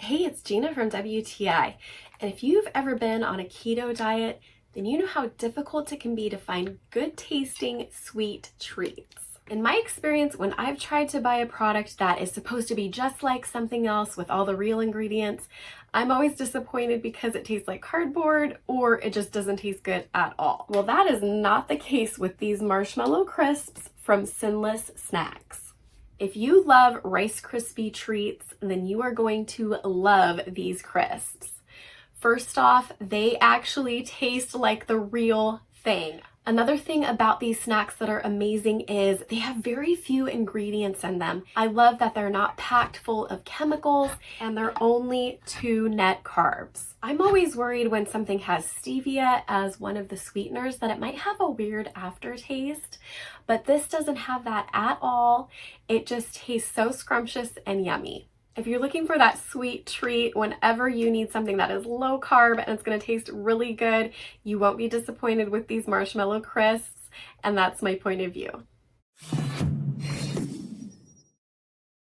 Hey, it's Gina from WTI, and if you've ever been on a keto diet, then you know how difficult it can be to find good tasting sweet treats. In my experience, when I've tried to buy a product that is supposed to be just like something else with all the real ingredients, I'm always disappointed because it tastes like cardboard or it just doesn't taste good at all. Well, that is not the case with these marshmallow crisps from Sinless snacks. If you love Rice Krispie treats, then you are going to love these crisps. First off, they actually taste like the real thing. Another thing about these snacks that are amazing is they have very few ingredients in them. I love that they're not packed full of chemicals and they're only 2 net carbs. I'm always worried when something has stevia as one of the sweeteners that it might have a weird aftertaste, but this doesn't have that at all. It just tastes so scrumptious and yummy. If you're looking for that sweet treat whenever you need something that is low carb and it's going to taste really good, you won't be disappointed with these marshmallow crisps, and that's my point of view.